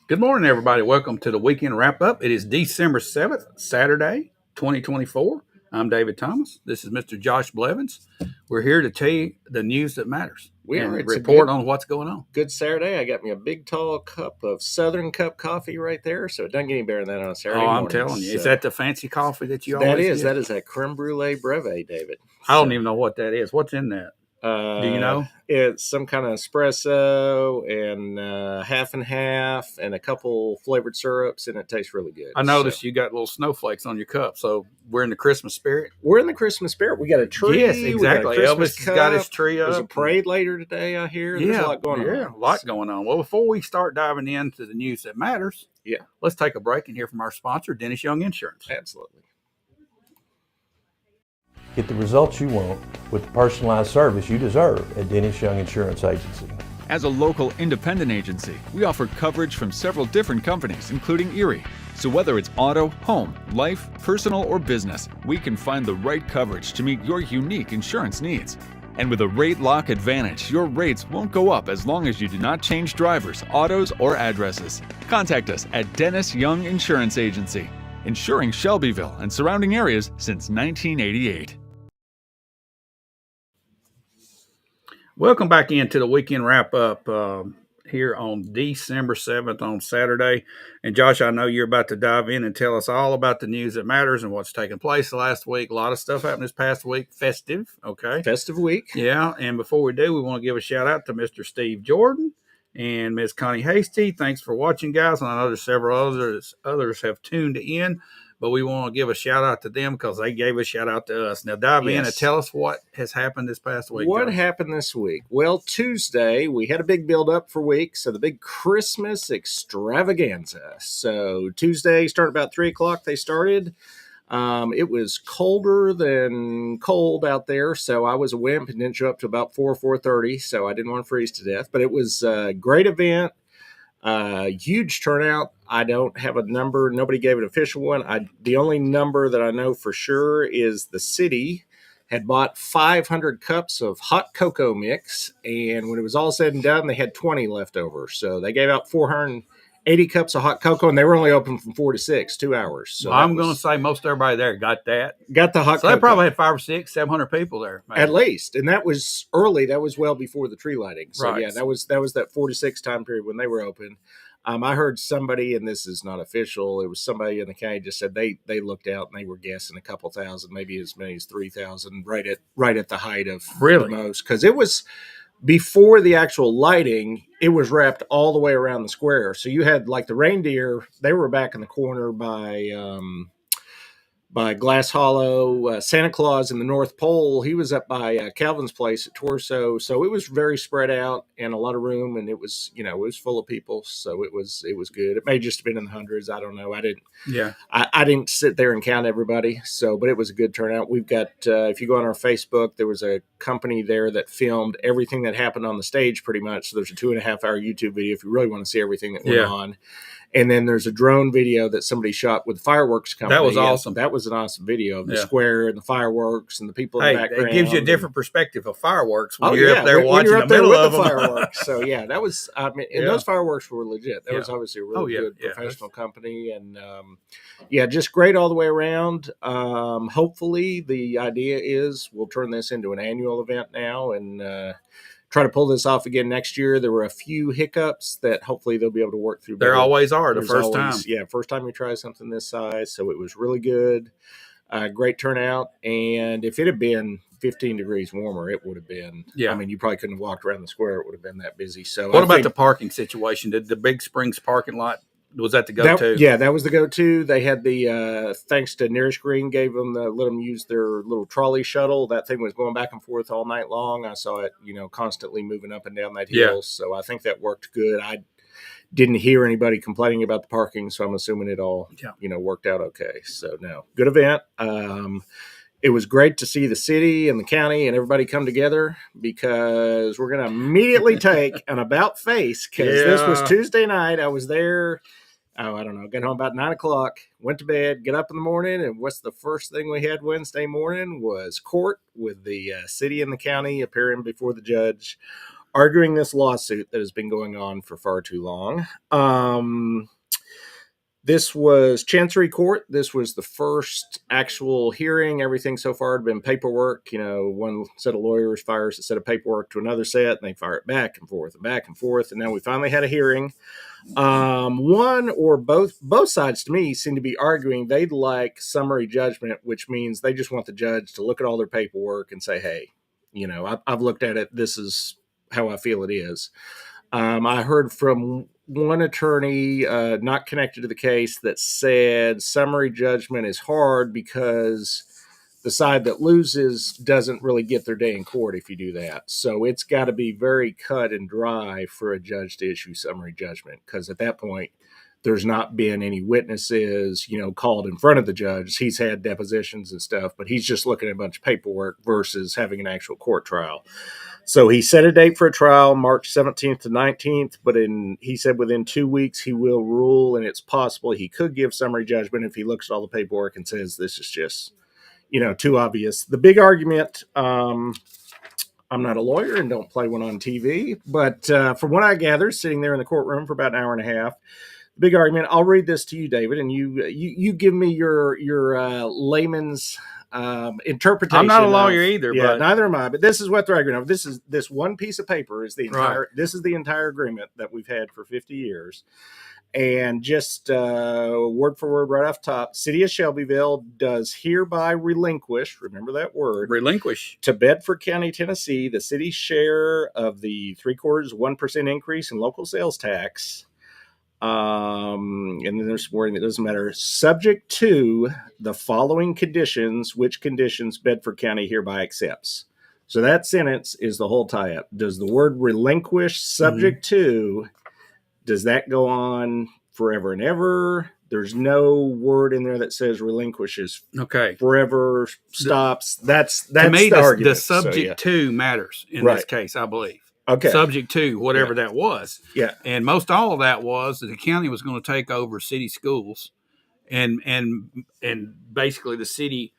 Good morning, everybody. Welcome to the weekend wrap up. It is December 7th, Saturday, 2024. I'm David Thomas. This is Mr. Josh Blevins. We're here to tell you the news that matters We are. and It's a report on what's going on. good Saturday. I got me a big tall cup of Southern Cup coffee right there, so it doesn't get any better than that on a Saturday Oh, I'm morning. telling you. Is So that the fancy coffee that you that always is get? that is a creme brulee breve, David. I don't even know what that is. What's in that? Do you know? It's some kind of espresso and half and half, and a couple flavored syrups, and it tastes really good. I noticed you got little snowflakes on your cup, so we're in the Christmas spirit. We're in the Christmas spirit. We got a tree. Yes, exactly. We got a Christmas Elvis has got his cup. tree up. There's a parade later today, I hear. There's a lot going on. Yeah, a lot going on. Well, before we start diving into the news that matters, Yeah, let's take a break and hear from our sponsor, Dennis Young Insurance. absolutely. Get the results you want with the personalized service you deserve at Dennis Young Insurance Agency. As a local independent agency, we offer coverage from several different companies, including Erie. So whether it's auto, home, life, personal, or business, we can find the right coverage to meet your unique insurance needs. And with a rate lock advantage, your rates won't go up as long as you do not change drivers, autos, or addresses. Contact us at Dennis Young Insurance Agency, insuring Shelbyville and surrounding areas since 1988. Welcome back into the weekend wrap up here on December 7th on Saturday. And Josh, I know you're about to dive in and tell us all about the news that matters and what's taken place the last week. A lot of stuff happened this past week. Festive, okay? Festive week. Yeah, and before we do, we want to give a shout out to Mr. Steve Jordan and Ms. Connie Hasty. Thanks for watching, guys. And I know there's several others have tuned in, but we want to give a shout out to them because they gave a shout out to us. Now dive in and tell us what has happened this past week. What Josh. happened this week? Well, Tuesday we had a big build up for week, so the big Christmas extravaganza. So Tuesday started about 3:00. They started. It was colder than cold out there, so I was a wimp and didn't show up to about 4:30. So I didn't want to freeze to death. But it was a great event. Huge turnout. I don't have a number. Nobody gave an official one. The only number that I know for sure is the city had bought 500 cups of hot cocoa mix, and when it was all said and done, they had 20 left over. So they gave out 480 cups of hot cocoa, and they were only open from 4 to 6, 2 hours. So I'm going to say most everybody there got that. Got the hot So cocoa. they probably had 500 or 600, 700 people there. Maybe. At least. And that was early. That was well before the tree lighting. So Right. yeah, that was that 4 to 6 time period when they were open. I heard somebody, and this is not official, it was somebody in the county just said they looked out and they were guessing a couple thousand, maybe as many as 3,000, right at the height of Really? the most. Because it was before the actual lighting, it was wrapped all the way around the square. So you had like the reindeer, they were back in the corner by Glass Hollow. Santa Claus in the North Pole, he was up by Calvin's place at Torso. So it was very spread out and a lot of room, and it was full of people. So it was good. It may just have been in the hundreds. I don't know. I didn't sit there and count everybody. So, but it was a good turnout. We've got, if you go on our Facebook, there was a company there that filmed everything that happened on the stage pretty much. So there's a 2.5 hour YouTube video if you really want to see everything that went on. And then there's a drone video that somebody shot with the fireworks company. That was awesome. That was an awesome video of the square and the fireworks and the people in the background. It gives you a different perspective of fireworks when you're up there watching the middle of them. Fireworks. So yeah, that was. I mean, and those fireworks were legit. That was obviously a really good professional company, and just great all the way around. Hopefully, the idea is we'll turn this into an annual event now, and try to pull this off again next year. There were a few hiccups that hopefully they'll be able to work through. There always are the first time. Yeah, first time you try something this size. So it was really good. Great turnout. And if it had been 15 degrees warmer, it would have been, I mean, you probably couldn't have walked around the square. It would have been that busy. So what about the parking situation? Did the Big Springs parking lot, was that the go-to? That was the go-to. They had the thanks to Nearest Green, gave them let them use their little trolley shuttle. That thing was going back and forth all night long. I saw it, constantly moving up and down that hill. Yeah. So I think that worked good. I didn't hear anybody complaining about the parking, so I'm assuming it all, worked out okay. So no, good event. It was great to see the city and the county and everybody come together because we're going to immediately take an about face because this was Tuesday night. I was there. I don't know. Got home about 9:00, went to bed, get up in the morning, and what's the first thing we had Wednesday morning was court with the city and the county appearing before the judge, arguing this lawsuit that has been going on for far too long. This was Chancery Court. This was the first actual hearing. Everything so far had been paperwork. One set of lawyers fires a set of paperwork to another set, and they fire it back and forth and back and forth. And now we finally had a hearing. One or both sides to me seem to be arguing they'd like summary judgment, which means they just want the judge to look at all their paperwork and say, hey, I've looked at it. This is how I feel it is. I heard from one attorney not connected to the case that said summary judgment is hard because the side that loses doesn't really get their day in court if you do that. So it's got to be very cut and dry for a judge to issue summary judgment, because at that point, there's not been any witnesses, called in front of the judge. He's had depositions and stuff, but he's just looking at a bunch of paperwork versus having an actual court trial. So he set a date for a trial, March 17th to 19th, but he said within 2 weeks he will rule, and it's possible he could give summary judgment if he looks at all the paperwork and says this is just, too obvious. The big argument, I'm not a lawyer and don't play one on TV, but from what I gather, sitting there in the courtroom for about an hour and a half, the big argument, I'll read this to you, David, and you give me your layman's interpretation. I'm not a lawyer either, yeah, but neither am I. But this is what they're arguing over. This one piece of paper is the entire. Right. This is the entire agreement that we've had for 50 years, and just word for word, right off top, City of Shelbyville does hereby relinquish. Remember that word. relinquish. To Bedford County, Tennessee, the city's share of the 1% increase in local sales tax. And then there's wording that doesn't matter. Subject to the following conditions, which conditions Bedford County hereby accepts. So that sentence is the whole tie-up. Does the word relinquish subject to, does that go on forever and ever? There's no word in there that says relinquishes Okay. forever, stops. That's To me, the argument. the subject to matters in Right. this case, I believe. Okay. Subject to whatever that was. Yeah. And most all of that was that the county was going to take over city schools, and basically the city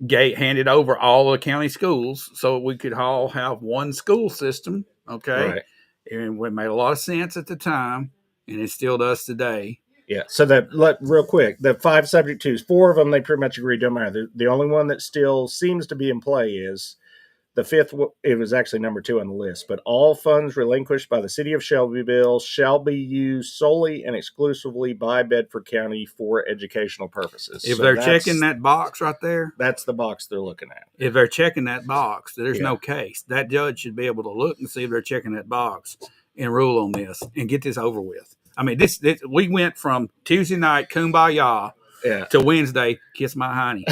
handed over all the county schools so we could all have one school system. Okay. Right. And it made a lot of sense at the time, and it still does today. Yeah. So real quick, the 5 subject twos, 4 of them, they pretty much agree don't matter. The only one that still seems to be in play is the 5th. It was actually number 2 on the list, but all funds relinquished by the city of Shelbyville shall be used solely and exclusively by Bedford County for educational purposes. If So they're that's- checking that box right there, that's the box they're looking at. if they're checking that box, there's Yeah. no case. That judge should be able to look and see if they're checking that box and rule on this and get this over with. I mean, this we went from Tuesday night kumbaya Yeah. to Wednesday kiss my hiney.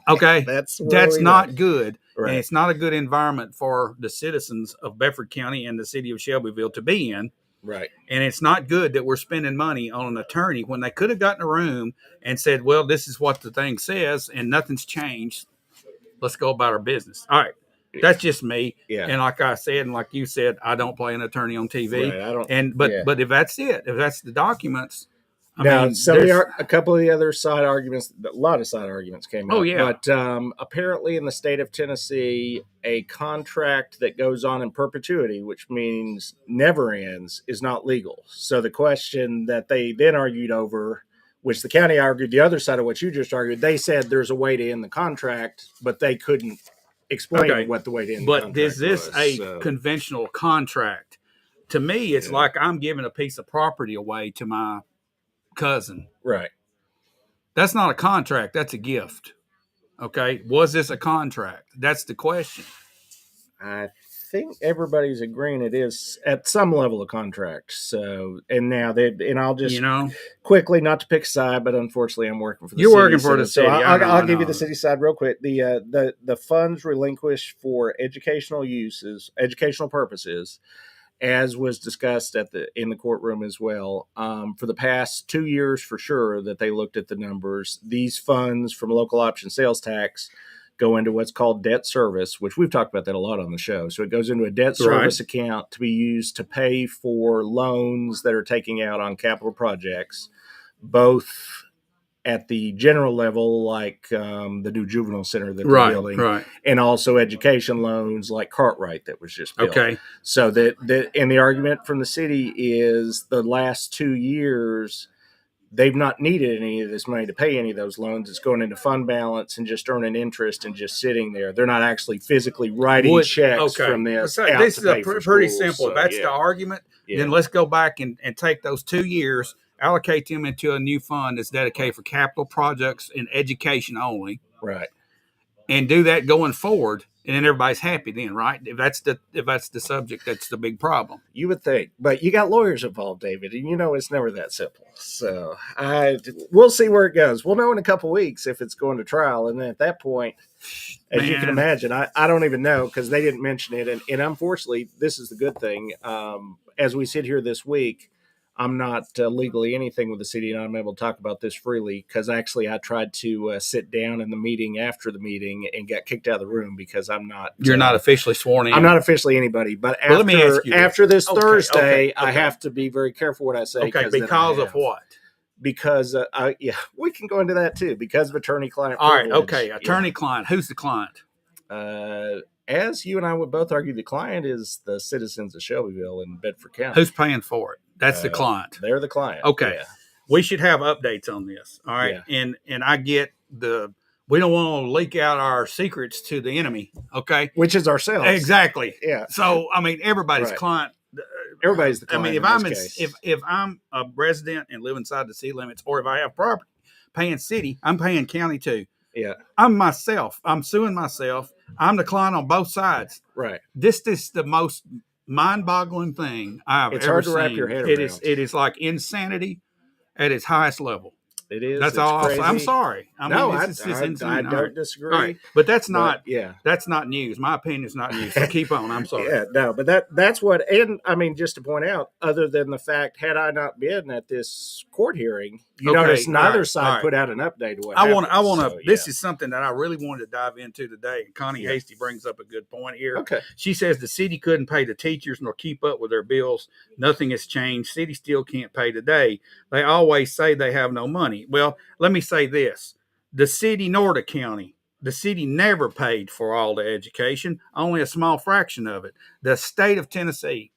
Okay, That's not good, Right. and it's not a good environment for the citizens of Bedford County and the city of Shelbyville to be in. Right. And it's not good that we're spending money on an attorney when they could have gotten a room and said, well, this is what the thing says and nothing's changed. Let's go about our business. All right. That's just me. Yeah. And like I said, and like you said, I don't play an attorney on TV. Right, I don't- And but yeah. but if that's it, if that's the documents, Now, there's- a couple of the other side arguments, a lot of side arguments came out. Oh, yeah. But apparently in the state of Tennessee, a contract that goes on in perpetuity, which means never ends, is not legal. So the question that they then argued over, which the county argued the other side of what you just argued, they said there's a way to end the contract, but they couldn't explain Okay. what the way to end the But contract is this was. a So, conventional contract? To me, it's like I'm giving a piece of property away to my cousin. right. That's not a contract. That's a gift. Okay. Was this a contract? That's the question. I think everybody's agreeing it is at some level of contract. So, and I'll just quickly, not to pick a side, but unfortunately, I'm working for the You're city. working for the So city. I know, I'll I give you know. the city side real quick. The funds relinquished for educational purposes, as was discussed in the courtroom as well. For the past 2 years, for sure, that they looked at the numbers. These funds from local option sales tax go into what's called debt service, which we've talked about that a lot on the show. So it goes into a debt service account to be used to pay for loans that are taking out on capital projects, both at the general level, like the new juvenile center that they're building, Right. and also education loans like Cartwright that was just built. Okay. So and the argument from the city is the last 2 years they've not needed any of this money to pay any of those loans. It's going into fund balance and just earning interest and just sitting there. They're not actually physically writing checks from this. So out this to is pay for pretty schools. simple. So, If that's yeah. the argument, Yeah. then let's go back and take those 2 years, allocate them into a new fund that's dedicated for capital projects and education only, Right. and do that going forward. And then everybody's happy then, right? If that's the subject, that's the big problem. You would think, but you got lawyers involved, David, and you know it's never that simple. So we'll see where it goes. We'll know in a couple of weeks if it's going to trial, and then at that point, as you can imagine, I don't even know because they didn't mention it. And unfortunately, this is the good thing. As we sit here this week, I'm not legally anything with the city, and I'm able to talk about this freely because actually I tried to sit down in the meeting after the meeting and got kicked out of the room because I'm not. You're not officially sworn in. I'm not officially anybody, but Well, let me ask you after this Okay, Thursday, okay. I have to be very careful what I say. Okay, then because I of have- what? Because we can go into that too. Because of attorney-client All right, privilege. okay. Attorney-client. Who's the client? As you and I would both argue, the client is the citizens of Shelbyville in Bedford County. Who's paying for it? That's the client. They're the client. Okay. Yeah. We should have updates on this. All right. And I get we don't want to leak out our secrets to the enemy. Okay. Which is ourselves. Exactly. Yeah. So I mean, everybody's Right. client. Everybody's the client. I mean, if I'm a resident and live inside the city limits, or if I have property paying city, I'm paying county too. Yeah. I'm myself. I'm suing myself. I'm the client on both sides. Right. This is the most mind-boggling thing I've It's ever hard to seen. wrap your head It around. is. It is like insanity at its highest level. It is. That's It's all. crazy. I'm sorry. I don't disagree. All right, but that's not. Yeah. That's not news. My opinion is not news. So keep on. I'm sorry. Yeah, no, but that's what, and I mean, just to point out, other than the fact, had I not been at this court hearing, you Okay, notice all neither right, side all right. put out an update of what I want happened. to. So, This yeah. is something that I really wanted to dive into today. Connie Hasty brings up a good point here. Okay. She says the city couldn't pay the teachers nor keep up with their bills. Nothing has changed. City still can't pay today. They always say they have no money. Well, let me say this. The city nor the county, the city never paid for all the education, only a small fraction of it. The state of Tennessee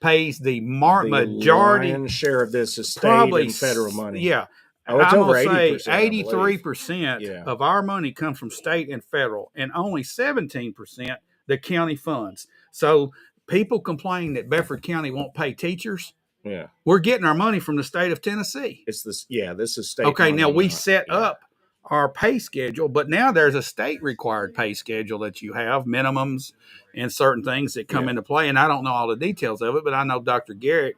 pays the majority. Lion's share of this is state Probably and federal money. Yeah. Oh, it's I'm over gonna 80%. say I believe. 83% Yeah. of our money comes from state and federal, and only 17% the county funds. So people complain that Bedford County won't pay teachers. Yeah. We're getting our money from the state of Tennessee. It's this. Yeah, this is state. Okay, money, now we not- set yeah. up our pay schedule, but now there's a state required pay schedule that you have, minimums and certain things that come into play. And I don't know all the details of it, but I know Dr. Garrett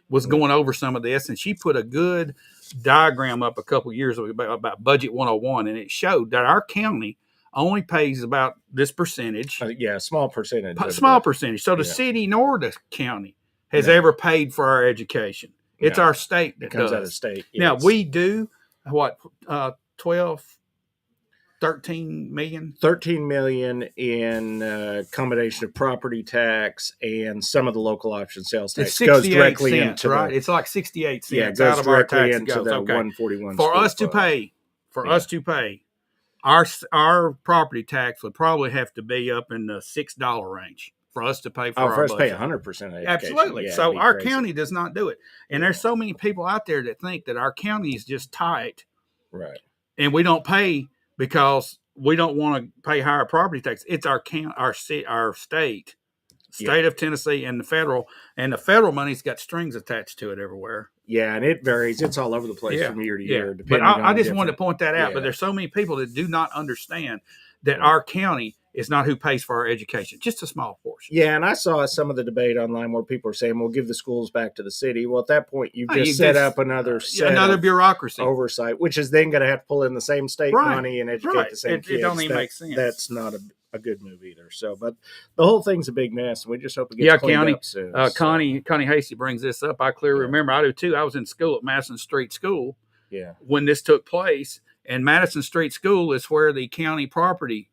was going over some of this, and she put a good diagram up a couple years ago about Budget 101, and it showed that our county only pays about this percentage, Yeah, small percentage. of small it. percentage. So the Yeah. city nor the county has No. ever paid for our education. It's No. our state that It comes does. out of state. Now yes. we do what 12, 13 million. 13 million in combination of property tax and some of the local option sales tax It's goes 68 directly cents, into right? the, It's like 68 yeah, it cents goes out of our directly tax. into Goes. the Okay. 141 For school us to fund. pay, Yeah. our property tax would probably have to be up in the $6 range for us to pay for Oh, our for us to pay budget. 100% of education. Absolutely. Yeah, So it'd be our crazy. county does not do it, and there's so many people out there that think that our county is just tight, Right. and we don't pay because we don't want to pay higher property tax. It's our state of Tennessee, and the federal money's got strings attached to it everywhere. Yeah, and it varies. It's all over the place Yeah, from year to Yeah, year. but Depending I on just wanted to different- point that out. Yeah. But there's so many people that do not understand that our county is not who pays for our education, just a small portion. Yeah, and I saw some of the debate online where people are saying, "We'll give the schools back to the city." Well, at that point, you've Oh, just you set just- up another set Another of bureaucracy. oversight, which is then going to have to pull in the same state Right, money and educate right. the same It kids. don't even make sense. That's not a good move either. So, but the whole thing's a big mess, and we just hope it gets Yeah, cleaned County, up soon. So, Connie Hasty brings this up. I clearly remember. I do too. I was in school at Madison Street School yeah, when this took place, and Madison Street School is where the county property,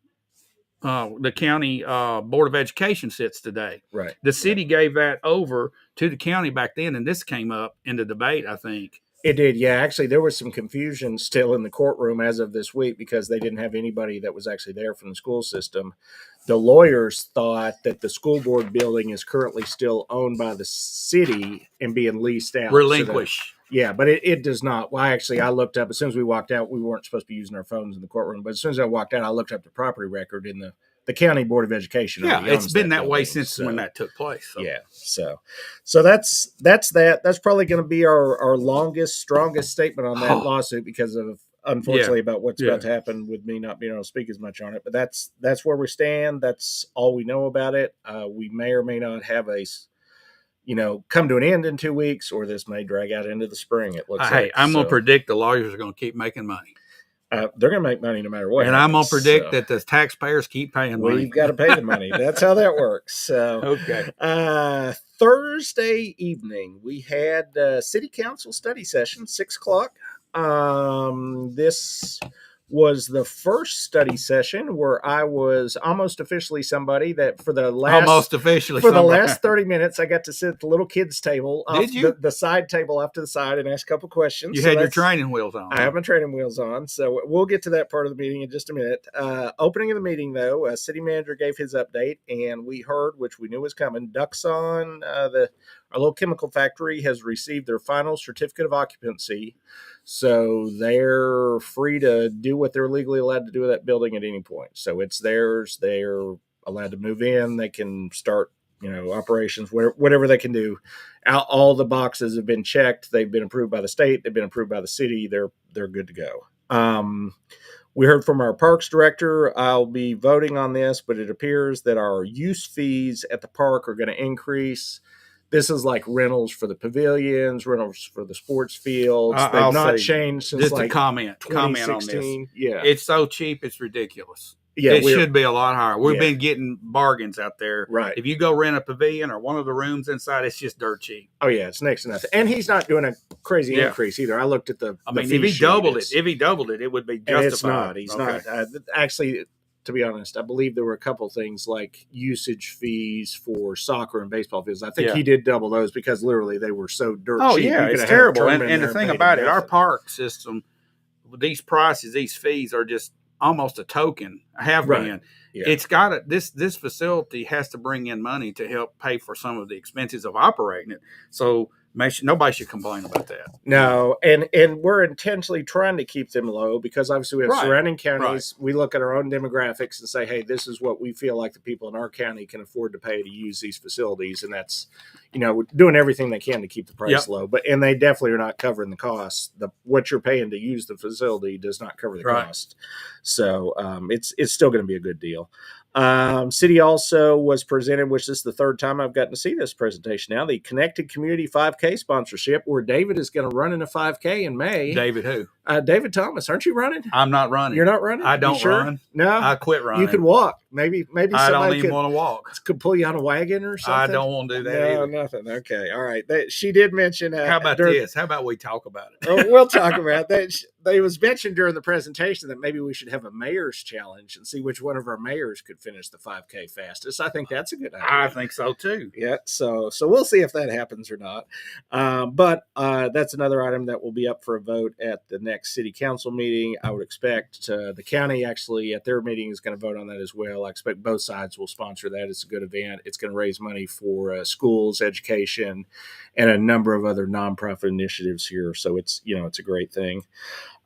the county Board of Education sits today. right. The city gave that over to the county back then, and this came up in the debate, I think, It did, yeah. Actually, there was some confusion still in the courtroom as of this week because they didn't have anybody that was actually there from the school system. The lawyers thought that the school board building is currently still owned by the city and being leased out. Relinquish. Yeah, but it does not. Well, I looked up as soon as we walked out. We weren't supposed to be using our phones in the courtroom, but as soon as I walked out, I looked up the property record in the county board of education. Yeah, already it's owns been that way building, since when that took place. So. Yeah, so that's that. That's probably going to be our longest, strongest statement on that lawsuit because of unfortunately about what's about to happen with me not being able to speak as much on it. But that's where we stand. That's all we know about it. We may or may not have a come to an end in 2 weeks, or this may drag out into the spring. It looks like. I'm going to predict the lawyers are going to keep making money. They're going to make money no matter what. And I'm going to predict that the taxpayers keep paying money. We've got to pay the money. That's how that works. So, okay. Thursday evening, we had city council study session, 6:00. This was the first study session where I was almost officially somebody that for the last 30 minutes I got to sit at the little kids table. Did you? The side table off to the side and ask a couple questions. You had your training wheels on. I have my training wheels on, so we'll get to that part of the meeting in just a minute. Opening of the meeting, though, city manager gave his update, and we heard, which we knew was coming, Duxon, our little chemical factory, has received their final certificate of occupancy. So they're free to do what they're legally allowed to do with that building at any point. So it's theirs. They're allowed to move in. They can start, operations, whatever they can do. All the boxes have been checked. They've been approved by the state. They've been approved by the city. They're good to go. We heard from our parks director. I'll be voting on this, but it appears that our use fees at the park are going to increase. This is like rentals for the pavilions, rentals for the sports fields. They've not changed since just like a comment on this. Yeah, it's so cheap, it's ridiculous. Yeah, it should be a lot higher. We've been getting bargains out there. Right. If you go rent a pavilion or one of the rooms inside, it's just dirt cheap. Oh yeah, it's next to nothing. And he's not doing a crazy increase either. I looked at the. If he doubled it, it would be justified. And it's not. He's not. Actually, to be honest, I believe there were a couple things like usage fees for soccer and baseball fields. I think he did double those because literally they were so dirt cheap. Oh yeah, it's terrible. And the thing about it, our park system, these prices, these fees are just almost a token. Been. Yeah. It's got this facility has to bring in money to help pay for some of the expenses of operating it. So nobody should complain about that. No, and we're intentionally trying to keep them low because obviously we have surrounding counties. Right. We look at our own demographics and say, hey, this is what we feel like the people in our county can afford to pay to use these facilities, and that's doing everything they can to keep the price low. And they definitely are not covering the cost. What you're paying to use the facility does not cover the cost. So it's still going to be a good deal. City also was presented, which is the third time I've gotten to see this presentation now, the Connected Community 5K sponsorship, where David is going to run in a 5K in May. David who? David Thomas. Aren't you running? I'm not running. You're not running? I don't run. No? I quit running. You could walk. Maybe I don't even want to walk. Could pull you on a wagon or something? I don't want to do that either. Nothing. Okay. All right. She did mention... How about this? How about we talk about it? We'll talk about that. They was mentioned during the presentation that maybe we should have a mayor's challenge and see which one of our mayors could finish the 5K fastest. I think that's a good idea. I think so too. Yeah. So we'll see if that happens or not. But that's another item that will be up for a vote at the next city council meeting. I would expect the county actually at their meeting is going to vote on that as well. I expect both sides will sponsor that. It's a good event. It's going to raise money for schools, education, and a number of other nonprofit initiatives here. So it's a great thing.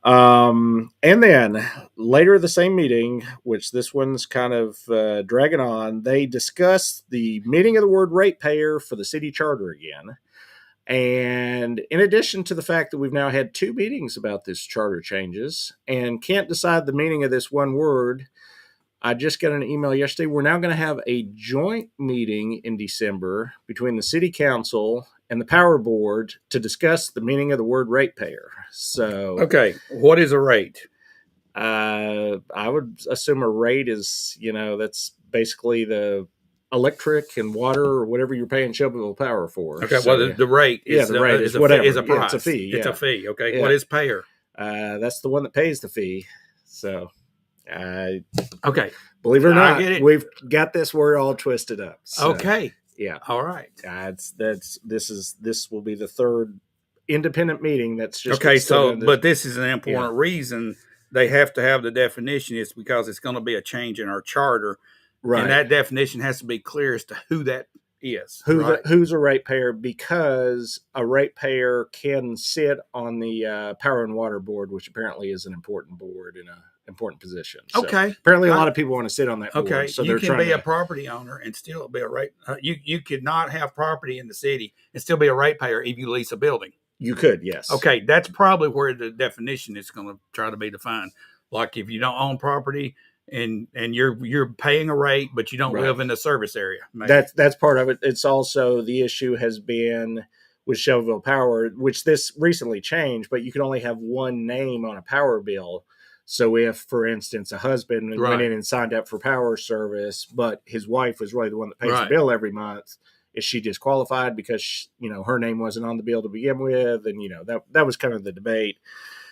And then later the same meeting, which this one's kind of dragging on, they discussed the meaning of the word ratepayer for the city charter again. And in addition to the fact that we've now had 2 meetings about this charter changes and can't decide the meaning of this one word, I just got an email yesterday. We're now going to have a joint meeting in December between the city council and the power board to discuss the meaning of the word ratepayer. So, okay, what is a rate? I would assume a rate is, that's basically the electric and water or whatever you're paying Shelbyville Power for. Okay, so, the rate is the rate is whatever. Is a price. It's a fee. It's a fee. Okay, what is payer? That's the one that pays the fee. So, okay, believe it or not, we've got this word all twisted up. So, okay, yeah, all right. This will be the third independent meeting that's just Okay, still so doing this. but this is an important reason they have to have the definition is because it's going to be a change in our charter, right. and that definition has to be clear as to who that is. Who's a ratepayer, because a ratepayer can sit on the Power and Water Board, which apparently is an important board in an important position. So Okay. apparently, a lot of people want to sit on that board. Okay, So you they're can trying be to, a property owner and still be a rate. You could not have property in the city and still be a ratepayer if you lease a building. You could, yes. Okay, that's probably where the definition is going to try to be defined. Like if you don't own property and you're paying a rate, but you don't live in the service area. Maybe. That's part of it. It's also the issue has been with Shelbyville Power, which this recently changed, but you can only have one name on a power bill. So if, for instance, a husband went in and signed up for power service, but his wife was really the one that pays the bill every month, is she disqualified because her name wasn't on the bill to begin with? And that was kind of the debate.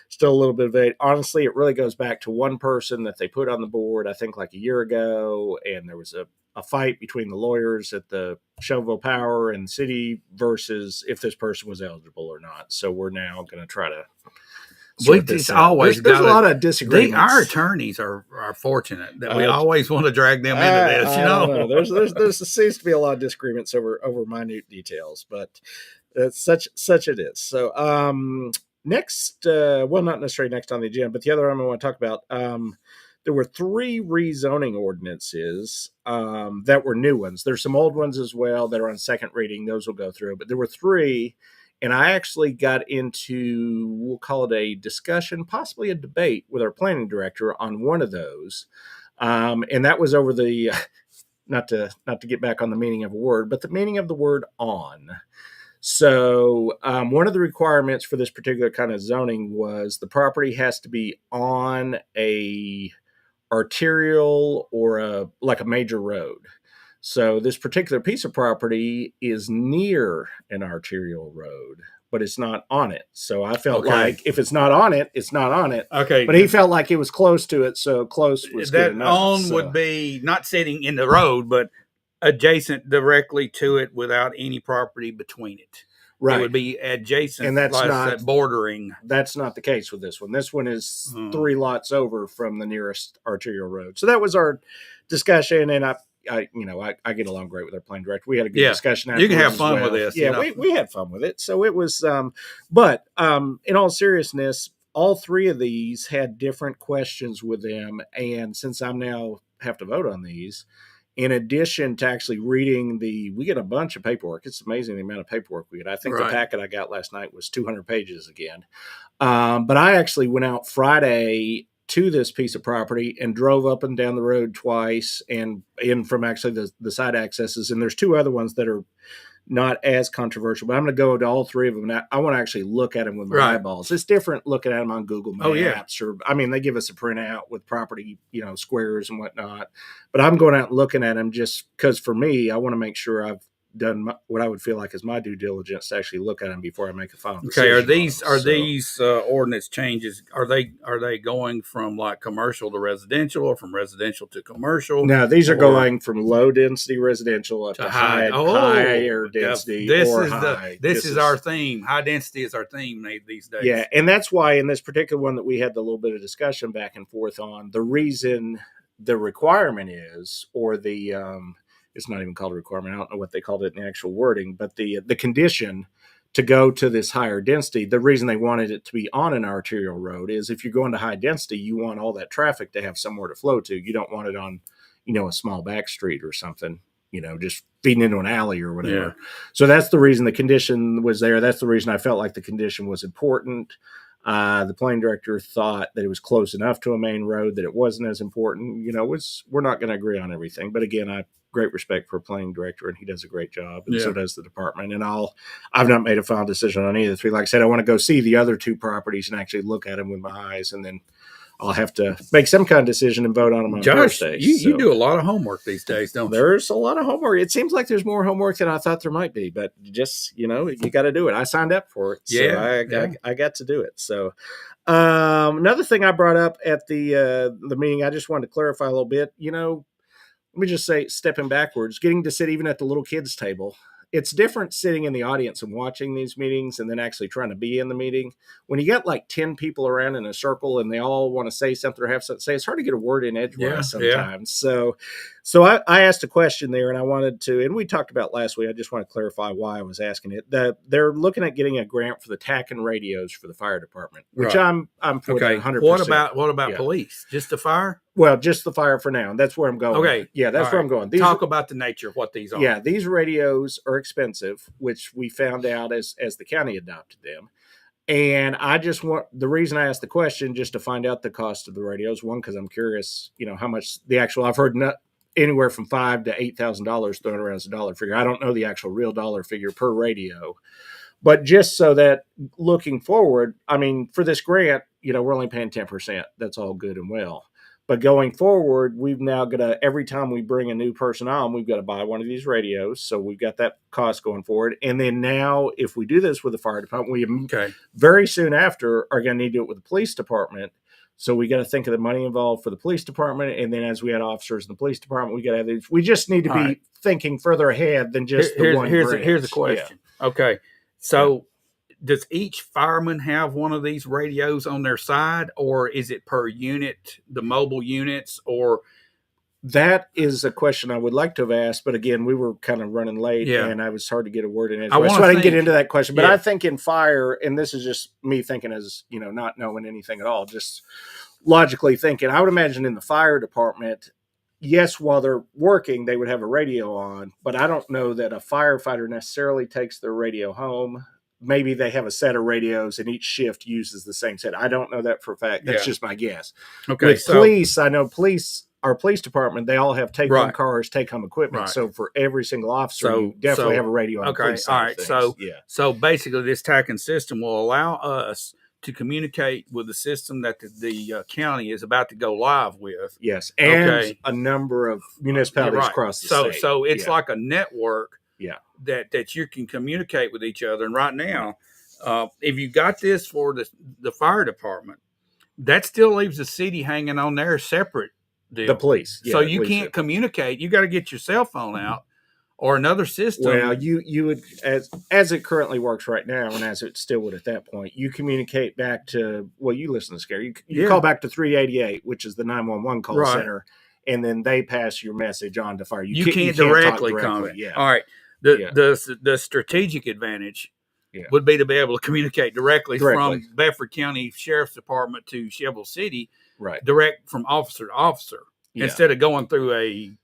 Still a little bit of debate. Honestly, it really goes back to one person that they put on the board, I think like a year ago, and there was a fight between the lawyers at the Shelbyville Power and the city versus if this person was eligible or not. So we're now going to try to. It's always there's a lot of disagreements. Our attorneys are fortunate that we always want to drag them into this. I don't know. There seems to be a lot of disagreements over minute details, but it's such it is. So next, well, not necessarily next on the agenda, but the other one I want to talk about. There were 3 rezoning ordinances that were new ones. There's some old ones as well that are on second reading. Those will go through, but there were 3. And I actually got into, we'll call it a discussion, possibly a debate with our planning director on one of those. And that was over the, not to get back on the meaning of a word, but the meaning of the word on. So one of the requirements for this particular kind of zoning was the property has to be on a arterial or like a major road. So this particular piece of property is near an arterial road, but it's not on it. So I felt like if it's not on it, it's not on it. Okay. But he felt like it was close to it, so close was good enough. Would be not sitting in the road, but adjacent directly to it without any property between it. Right. It would be adjacent, and that's not bordering. That's not the case with this one. This one is 3 lots over from the nearest arterial road. So that was our discussion, and I get along great with our planning director. We had a good discussion. You can have fun with this. Yeah, we had fun with it. So it was, but in all seriousness, all 3 of these had different questions with them. And since I'm now have to vote on these, in addition to actually reading we get a bunch of paperwork. It's amazing the amount of paperwork we get. I think the packet I got last night was 200 pages again. But I actually went out Friday to this piece of property and drove up and down the road twice and in from actually the side accesses. And there's 2 other ones that are not as controversial, but I'm going to go to all 3 of them. And I want to actually look at them with my eyeballs. It's different looking at them on Google Maps or, they give us a printout with property, squares and whatnot, but I'm going out and looking at them just because for me, I want to make sure I've done what I would feel like is my due diligence to actually look at them before I make a final decision. Okay, these ordinance changes, are they going from like commercial to residential or from residential to commercial? No, these are going from low density residential up to higher density. This is our theme. High density is our theme these days. Yeah, and that's why in this particular one that we had the little bit of discussion back and forth on, the reason the requirement is, or the it's not even called a requirement. I don't know what they called it in the actual wording, but the condition to go to this higher density, the reason they wanted it to be on an arterial road is if you're going to high density, you want all that traffic to have somewhere to flow to. You don't want it on, a small back street or something, just feeding into an alley or whatever. Yeah. So that's the reason the condition was there. That's the reason I felt like the condition was important. The planning director thought that it was close enough to a main road that it wasn't as important. We're not going to agree on everything, but again, I great respect for a planning director, and he does a great job, and so does the department. And I've not made a final decision on either 3. Like I said, I want to go see the other 2 properties and actually look at them with my eyes, and then I'll have to make some kind of decision and vote on them on Thursday. You do a lot of homework these days, don't you? There's a lot of homework. It seems like there's more homework than I thought there might be, but just, you got to do it. I signed up for it, so I got to do it. So another thing I brought up at the meeting, I just wanted to clarify a little bit, let me just say, stepping backwards, getting to sit even at the little kids' table it's different sitting in the audience and watching these meetings and then actually trying to be in the meeting. When you get like 10 people around in a circle and they all want to say something or have something to say, it's hard to get a word in edgewise sometimes. So I asked a question there, and I wanted to, and we talked about last week, I just want to clarify why I was asking it. They're looking at getting a grant for the TAC and radios for the fire department, which I'm for Okay. 100%. What about Yeah. police? Just the fire? Well, just the fire for now. That's where I'm going. Okay. Yeah, that's All where right. I'm going. Talk about the nature of what these are. Yeah, these radios are expensive, which we found out as the county adopted them. And I just want, the reason I asked the question, just to find out the cost of the radios. One, because I'm curious, how much the actual, I've heard anywhere from $5,000 to $8,000 thrown around as a dollar figure. I don't know the actual real dollar figure per radio. But just so that looking forward, I mean, for this grant, we're only paying 10%. That's all good and well. But going forward, we've now got to, every time we bring a new person on, we've got to buy one of these radios. So we've got that cost going forward. And then now, if we do this with the fire department, we very soon after are going to need to do it with the police department. So we got to think of the money involved for the police department. And then as we had officers in the police department, we got to have these. We just need to be thinking further ahead than just the one grant. Here's the question. Yeah. Okay. So does each fireman have one of these radios on their side, or is it per unit, the mobile units, or? That is a question I would like to have asked, but again, we were kind of running late, and I was hard to get a word in. So I didn't get into that question. But I think in fire, and this is just me thinking as, not knowing anything at all, just logically thinking, I would imagine in the fire department, yes, while they're working, they would have a radio on, but I don't know that a firefighter necessarily takes their radio home. Maybe they have a set of radios and each shift uses the same set. I don't know that for a fact. That's just my guess. Okay. With police, I know our police department, they all have take-home cars, take-home equipment. Right. So for every single officer, you definitely have a radio on the police side. All right. So basically this TACAN system will allow us to communicate with the system that the county is about to go live with. Yes. And a number of municipalities across the state. So it's like a network. Yeah, that you can communicate with each other. And right now, if you got this for the fire department, that still leaves the city hanging on their separate deal. The police. So you can't communicate. You got to get your cell phone out or another system. Well, you would, as it currently works right now, and as it still would at that point, you communicate back to, you listen to Scary. You call back to 388, which is the 911 call center, and then they pass your message on to fire. You can't directly comment. Yeah. All right. The strategic advantage would be to be able to communicate directly. From Bedford County Sheriff's Department to Sheville City, direct from officer to officer, instead of going through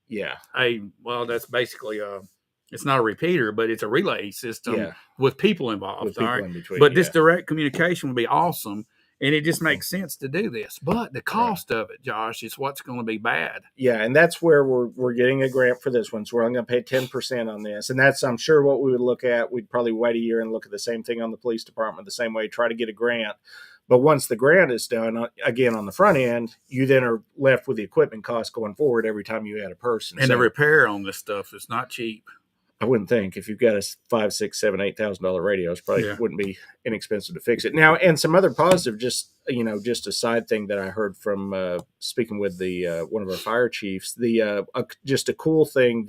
that's basically it's not a repeater, but it's a relay system with people involved. But this direct communication would be awesome. And it just makes sense to do this. But the cost of it, Josh, is what's going to be bad. Yeah, and that's where we're getting a grant for this one. So we're only going to pay 10% on this. And that's, I'm sure, what we would look at. We'd probably wait a year and look at the same thing on the police department the same way, try to get a grant. But once the grant is done, again, on the front end, you then are left with the equipment costs going forward every time you add a person. And the repair on this stuff is not cheap. I wouldn't think if you've got a $5,000, $6,000, $7,000, $8,000 radio, it probably wouldn't be inexpensive to fix it. Now, and some other positive, just a side thing that I heard from speaking with the one of our fire chiefs, just a cool thing,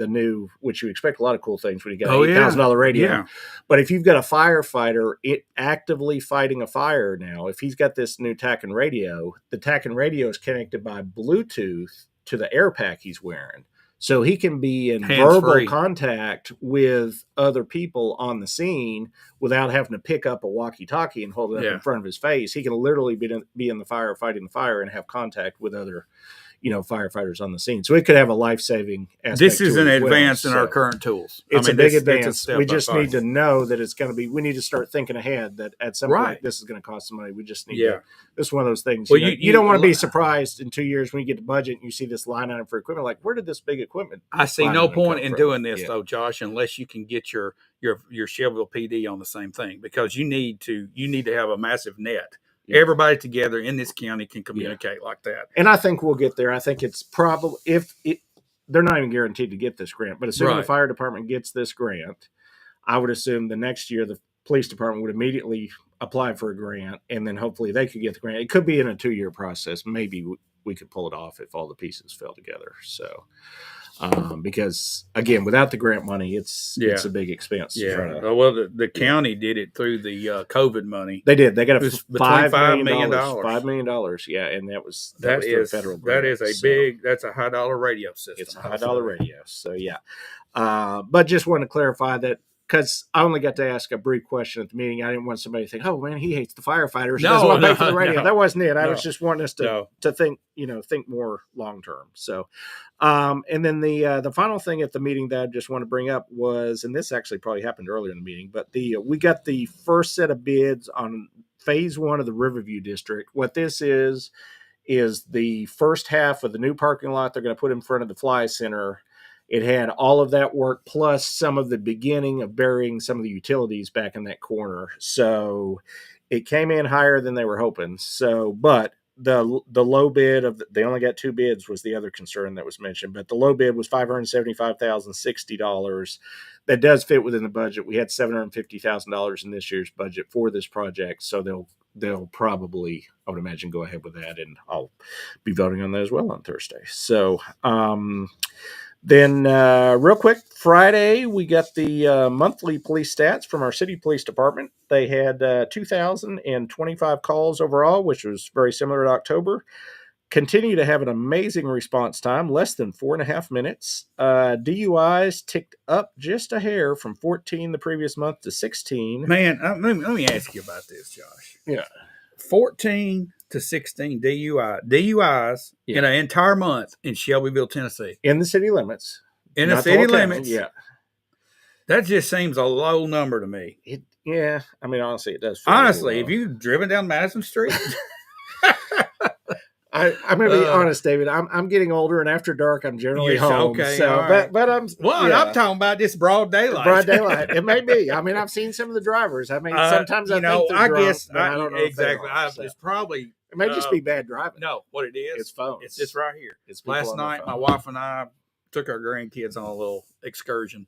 which you expect a lot of cool things when you get an $8,000 radio. Yeah. But if you've got a firefighter actively fighting a fire now, if he's got this new TACAN radio, the TACAN radio is connected by Bluetooth to the air pack he's wearing. So he can be in verbal contact with other people on the scene without having to pick up a walkie-talkie and hold it up in front of his face. He can literally be in the fire, fighting the fire, and have contact with other, firefighters on the scene. So it could have a life-saving aspect. This is an advance in our current tools. It's a big advance. We just need to know that it's going to be. We need to start thinking ahead that at some point this is going to cost some money. We just need to. This is one of those things. Well, you don't want to be surprised in 2 years when you get the budget and you see this line item for equipment. Like, where did this big equipment? I see no point in doing this though, Josh, unless you can get your Sheville PD on the same thing, because you need to have a massive net. Everybody together in this county can communicate like that. And I think we'll get there. I think it's probably, they're not even guaranteed to get this grant, but assuming the fire department gets this grant, I would assume the next year the police department would immediately apply for a grant, and then hopefully they could get the grant. It could be in a 2-year process. Maybe we could pull it off if all the pieces fell together. So Because again, without the grant money, it's a big expense. To try to, well, the county did it through the COVID money. they did. They got It was a between $5 million. $5 $5 million. Yeah, and that was That through a is federal grant. that is a so. big. That's a high dollar radio system. It's a $5 radio. So yeah. But just wanted to clarify that because I only got to ask a brief question at the meeting. I didn't want somebody to think, oh man, he hates the firefighters. He doesn't want to pay for the radio. That wasn't it. I was just wanting us to think, think more long term. So, and then the final thing at the meeting that I just want to bring up was, and this actually probably happened earlier in the meeting, but we got the first set of bids on phase 1 of the Riverview District. What this is the first half of the new parking lot they're going to put in front of the Fly Center. It had all of that work plus some of the beginning of burying some of the utilities back in that corner. So it came in higher than they were hoping. So, but the low bid they only got 2 bids was the other concern that was mentioned, but the low bid was $575,060. That does fit within the budget. We had $750,000 in this year's budget for this project. So they'll probably, I would imagine, go ahead with that, and I'll be voting on that as well on Thursday. So, then real quick, Friday, we got the monthly police stats from our city police department. They had 2,025 calls overall, which was very similar to October. Continue to have an amazing response time, less than 4.5 minutes. DUIs ticked up just a hair from 14 the previous month to 16. Man, let me ask you about this, Josh. Yeah. 14 to 16 DUIs in an entire month in Shelbyville, Tennessee. In the city limits. In the city limits. Yeah. That just seems a low number to me. Yeah. I mean, honestly, it does. Honestly, if you've driven down Madison Street. I'm going to be honest, David. I'm getting older, and after dark, I'm generally home. Okay, so, right. but I'm I'm talking about this broad daylight. Broad daylight. It may be. I mean, I've seen some of the drivers. I mean, sometimes I think they're drunk, guess but I don't know exactly. It's probably it may just be bad driving. No, what it is? It's phones. It's just right here. It's last night. My wife and I took our grandkids on a little excursion,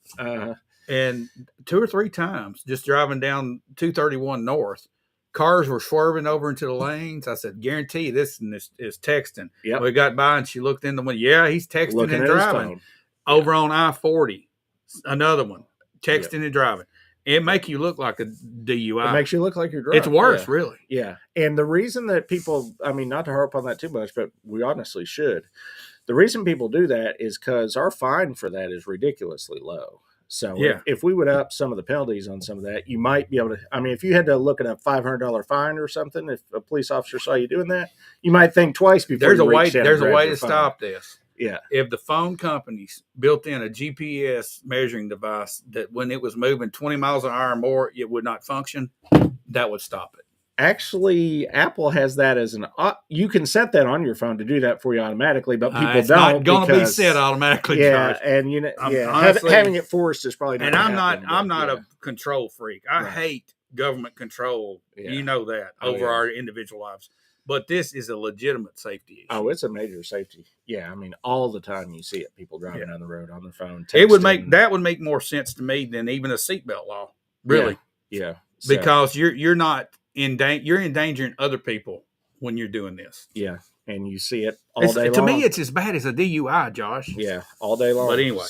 and 2 or 3 times just driving down 231 North. Cars were swerving over into the lanes. I said, guarantee you this is texting. Yep. We got by and she looked in the window. Yeah, he's texting Looking and at driving. Over on I-40, another one, texting and driving. It makes you look like a DUI. It makes you look like you're drunk. It's worse, really. Yeah. And the reason that people, I mean, not to harp on that too much, but we honestly should. The reason people do that is because our fine for that is ridiculously low. So if we would up some of the penalties on some of that, you might be able to. I mean, if you had to look at a $500 fine or something, if a police officer saw you doing that, you might think twice before. There's a way to stop this. Yeah. If the phone companies built in a GPS measuring device that when it was moving 20 miles an hour or more, it would not function, that would stop it. Actually, Apple has that as you can set that on your phone to do that for you automatically, but people it's don't. Not going to be set automatically. Yeah, Josh. And honestly, having it forced is probably not. And I'm not a control freak. I hate government control. Yeah. You know that over our individual lives. But this is a legitimate safety issue. Oh, it's a major safety. Yeah, I mean, all the time you see it. People driving down the road on their phone. It would make more sense to me than even a seatbelt law. Really. Yeah. Because you're not. You're endangering other people when you're doing this. Yeah, and you see it all day long. To me, it's as bad as a DUI, Josh. Yeah, all day long. But anyway,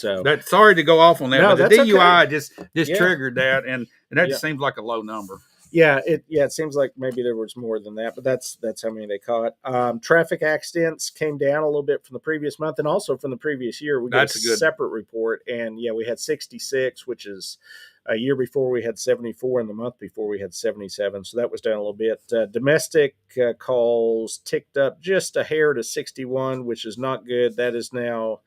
sorry to go off on that. But the DUI just triggered that, and that just seems like a low number. Yeah, it seems like maybe there was more than that, but that's how many they caught. Traffic accidents came down a little bit from the previous month and also from the previous year. We got a separate report, and we had 66, which is a year before we had 74, and the month before we had 77. So that was down a little bit. Domestic calls ticked up just a hair to 61, which is not good. That is now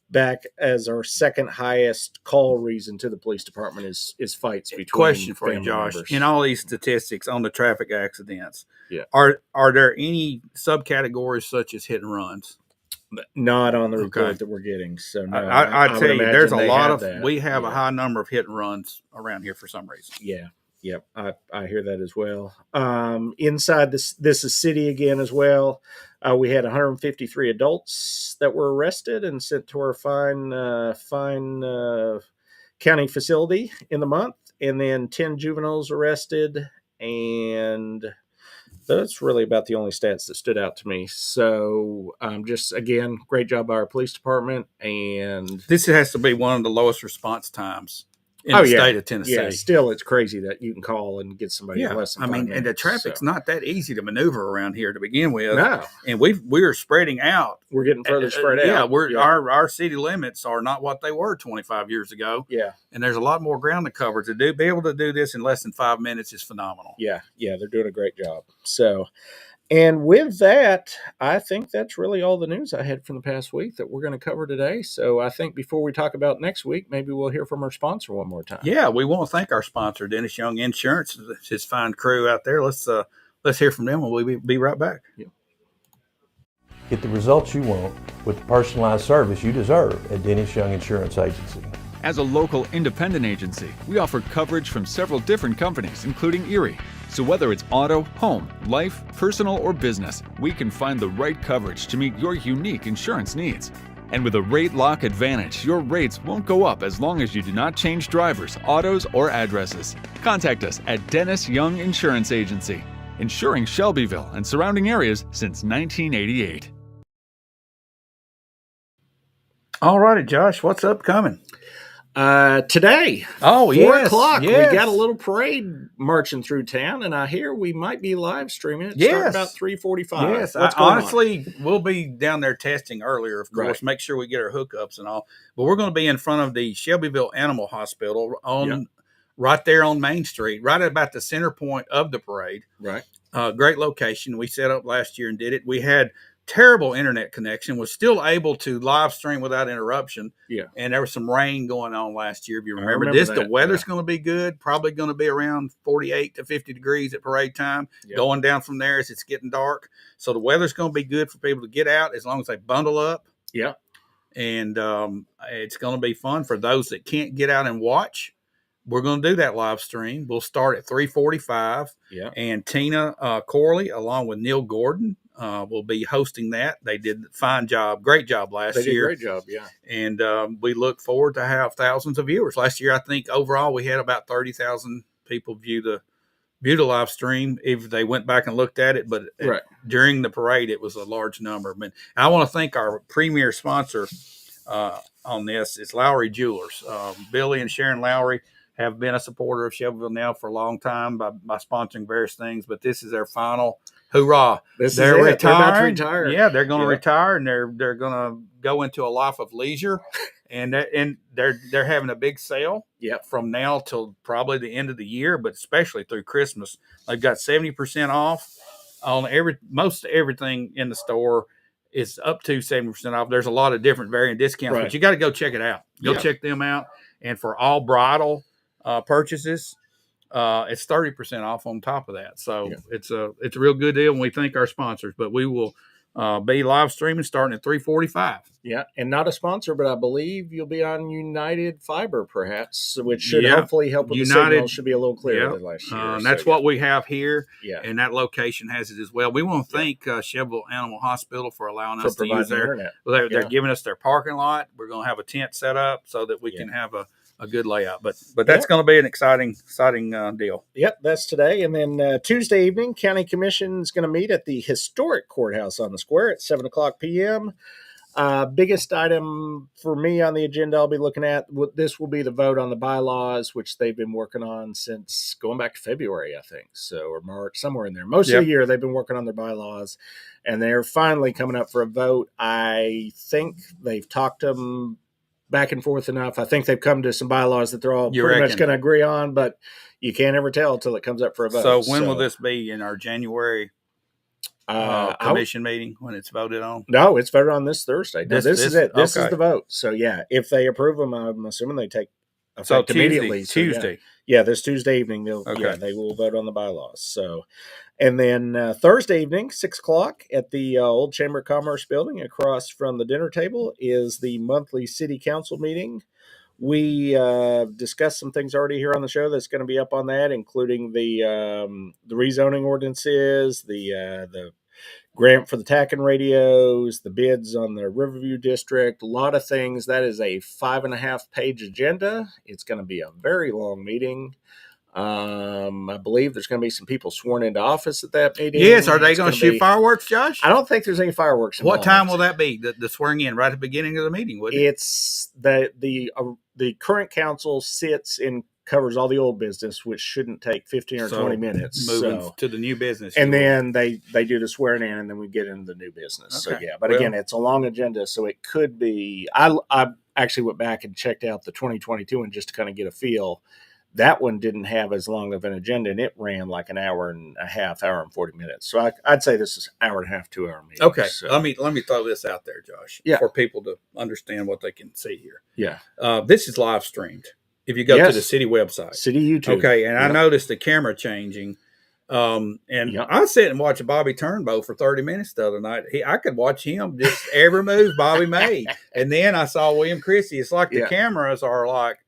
back as our second highest call reason to the police department is fights between. Question for you, Josh. Members. In all these statistics on the traffic accidents, are there any subcategories such as hit and runs? Not on the report that we're getting. So no, I tell you, there's a lot of that. We have a high number of hit and runs around here for some reason. Yeah. Yep, I hear that as well. Inside this is city again as well. We had 153 adults that were arrested and sent to our fine county facility in the month, and then 10 juveniles arrested, and That's really about the only stats that stood out to me. So, just again, great job by our police department. And This has to be one of the lowest response times in oh the yeah, state of Tennessee. yeah. Still, it's crazy that you can call and get somebody in Yeah, less than I 5 mean, minutes. and the traffic's So, not that easy to maneuver around here to begin with. no, And we're spreading out. we're getting further spread out. Yeah, our city limits are not what they were 25 years ago, yeah, and there's a lot more ground to cover. To be able to do this in less than 5 minutes is phenomenal. yeah. They're doing a great job. So, and with that, I think that's really all the news I had from the past week that we're going to cover today. So, I think before we talk about next week, maybe we'll hear from our sponsor one more time. Yeah, we want to thank our sponsor, Dennis Young Insurance, his fine crew out there. Let's hear from them, and we'll be right back. Yeah. Get the results you want with the personalized service you deserve at Dennis Young Insurance Agency. As a local independent agency, we offer coverage from several different companies, including Erie. So whether it's auto, home, life, personal, or business, we can find the right coverage to meet your unique insurance needs. And with a rate lock advantage, your rates won't go up as long as you do not change drivers, autos, or addresses. Contact us at Dennis Young Insurance Agency, insuring Shelbyville and surrounding areas since 1988. All righty, Josh, what's upcoming? Today, Oh, 4:00, yes. we got a little parade marching through town, and I hear we might be live streaming it. Yes. Starting about 3:45. Yes, What's going on? honestly, we'll be down there testing earlier, of course, Right. make sure we get our hookups and all. But we're going to be in front of the Shelbyville Animal Hospital right there on Main Street, right at about the center point of the parade. Right. Great location. We set up last year and did it. We had terrible internet connection, was still able to live stream without interruption. Yeah. And there was some rain going on last year. If you remember, remember this, that, the weather's going to be good, probably going to be around 48 to 50 degrees at parade time, going down from there as it's getting dark. So the weather's going to be good for people to get out as long as they bundle up. Yeah. And it's going to be fun for those that can't get out and watch. We're going to do that live stream. We'll start at 3:45. Yeah. And Tina Corley, along with Neil Gordon, will be hosting that. They did a fine job, great job last They did a year. great job, yeah. And we look forward to have thousands of viewers. Last year, I think overall we had about 30,000 people view the live stream if they went back and looked at it. But Right. during the parade, it was a large number. But I want to thank our premier sponsor on this. It's Lowry Jewelers. Billy and Sharon Lowry have been a supporter of Shelbyville now for a long time by sponsoring various things, but this is their final hoorah. They're retiring. They're about to retire. Yeah, they're going to retire, and they're going to go into a life of leisure, and they're having a big sale. Yep. From now till probably the end of the year, but especially through Christmas, they've got 70% off on most everything in the store. Is up to 70% off. There's a lot of different variant discounts, but you got to go check it out. Go check them out, and for all bridal purchases, it's 30% off on top of that. So it's a real good deal, and we thank our sponsors. But we will be live streaming starting at 3:45. Yeah, and not a sponsor, but I believe you'll be on United Fiber, perhaps, which should hopefully help with the signal. Should be a little clearer than last year. And that's what we have here, Yeah. and that location has it as well. We want to thank Shelbyville Animal Hospital for allowing us to use providing the their internet. They're giving us their parking lot. We're going to have a tent set up so that we can have a good layout. But that's going to be an exciting deal. Yep, that's today. And then Tuesday evening, County Commission is going to meet at the historic courthouse on the square at 7:00 p.m. Biggest item for me on the agenda I'll be looking at, this will be the vote on the bylaws, which they've been working on since going back to February, I think. So, or March, somewhere in there. Most of the year they've been working on their bylaws, and they're finally coming up for a vote. I think they've talked to them back and forth enough. I think they've come to some bylaws that they're all pretty much going to agree on, but you can't ever tell until it comes up for a vote. So when will this be? In our January commission meeting when it's voted on? No, it's voted on this Thursday. No, this is it. This is okay. the vote. So yeah, if they approve them, I'm assuming they take effect immediately. Tuesday. Yeah, this Tuesday evening they will vote on the bylaws. So, and then Thursday evening, 6:00 at the Old Chamber of Commerce building across from the dinner table is the monthly city council meeting. We discussed some things already here on the show that's going to be up on that, including the rezoning ordinances, the grant for the TACN radios, the bids on the Riverview District, a lot of things. That is a 5.5-page agenda. It's going to be a very long meeting. I believe there's going to be some people sworn into office at that meeting. Yes. Are they It's going to gonna shoot fireworks, Josh? I don't think there's any fireworks What involved. time will that be? The swearing in right at the beginning of the meeting, would it? It's the current council sits and covers all the old business, which shouldn't take 15 or 20 minutes. Moving So, to the new business. and then they do the swearing in, and then we get into the new business. Okay. So yeah, but Well- again, it's a long agenda, so it could be. I actually went back and checked out the 2022 one just to kind of get a feel. That one didn't have as long of an agenda, and it ran like an hour and a half, hour and 40 minutes. So I'd say this is hour and a half, 2 hour meeting. Okay, So, let me throw this out there, Josh, Yeah. for people to understand what they can see here. yeah, This is live streamed. If you go to Yes. the city website, City YouTube. okay, and I Yep. noticed the camera changing. And Yep. I sat and watched Bobby Turnbow for 30 minutes the other night. I could watch him just every move Bobby made, and then I saw William Christie. It's like the Yeah. cameras are like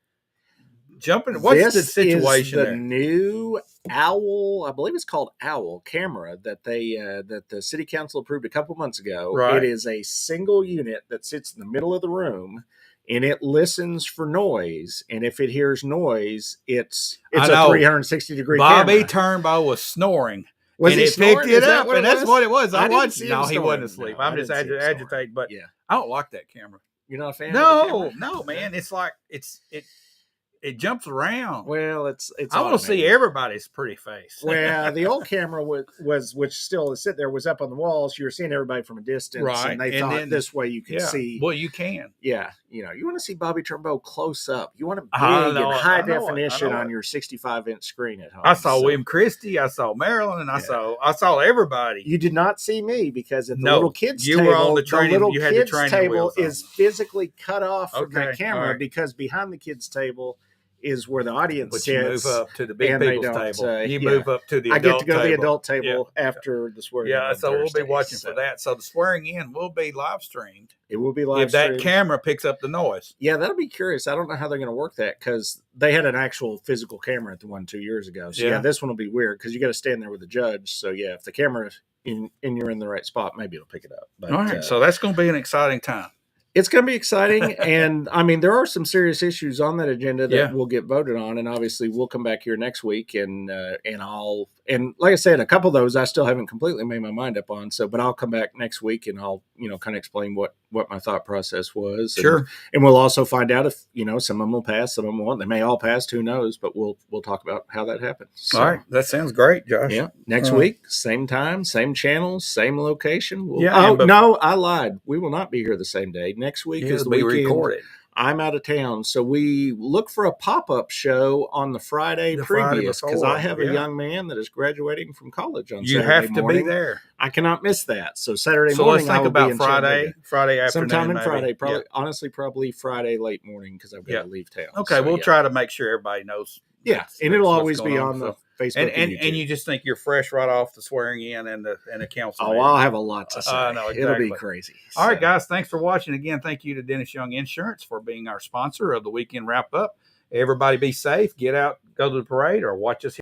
jumping. What's the situation Is the there? new Owl, I believe it's called Owl camera that that the city council approved a couple months ago. Right. It is a single unit that sits in the middle of the room, and it listens for noise. And if it hears noise, it's I a know. 360-degree Bobby camera. Turnbow was snoring. Was and he it snoring? picked Is it that up, what and it that's was? what it was. I I didn't watched. see him No, he snoring. wasn't asleep. No, I'm I just didn't see him snoring. agitated, but Yeah. I don't like that camera. You're not a fan of the No, camera? no, man. It's like it jumps around. Well, it's I want to see automated. everybody's pretty face. Well, the old camera was which still is sitting there, was up on the walls. You were seeing everybody from a distance, Right, and they and thought then- this way you could yeah. see. Well, you can. Yeah, you want to see Bobby Turnbow close up. You want a big I and know it, high I know it, I definition know on it. your 65-inch screen at home. I saw So William Christie. I saw Marilyn, and I Yeah. saw everybody. You did not see me because at the No, little kids you table, were on the training- little you had the kids training table wheels on. is physically cut off from Okay, the camera all right. because behind the kids table is where the audience But you sits. move up to the big and they people's don't, table. You yeah. move up to the I adult get to go to the table. adult table after the swearing. Yeah, on so we'll be Thursday, watching so for that. So the swearing in will be live streamed. It will be live If that streamed. camera picks up the noise. Yeah, that'll be curious. I don't know how they're going to work that because they had an actual physical camera at the one 2 years ago. So Yeah. this one will be weird because you got to stand there with the judge. So yeah, if the camera and you're in the right spot, maybe it'll pick it up. But All right, so that's going to be an exciting time. it's going to be exciting, and I mean there are some serious issues on that agenda that Yeah. will get voted on, and obviously we'll come back here next week and like I said, a couple of those I still haven't completely made my mind up on. So, but I'll come back next week and I'll kind of explain what my thought process was. Sure. And we'll also find out if some of them will pass, some of them won't. They may all pass. Who knows? But we'll talk about how that happens. So, All right, that sounds great, Josh. yeah. Next Uh, week, same time, same channel, same location. Yeah, Oh but- no, I lied. We will not be here the same day. Next week is It'll the be weekend. recorded. I'm out of town, so we look for a pop-up show on the Friday The Friday previous because before, I have a yeah. young man that is graduating from college on You Saturday have to morning. be there. I cannot miss that. So Saturday So morning, let's I think will be about in Friday Chattanooga. afternoon. Sometime in maybe. Friday, probably Yeah. honestly, probably Friday late morning because I've got Yeah. to leave town. Okay, So, we'll yeah. try to make sure everybody knows. Yeah, and it'll what's always going be on the so- Facebook And YouTube. you just think you're fresh right off the swearing in and the council. Oh, meeting. I'll have a lot to say. I know, It'll be exactly. crazy. All right, So, guys. Thanks for watching. Again, thank you to Dennis Young Insurance for being our sponsor of the weekend wrap up. Everybody be safe. Get out, go to the parade, or watch us.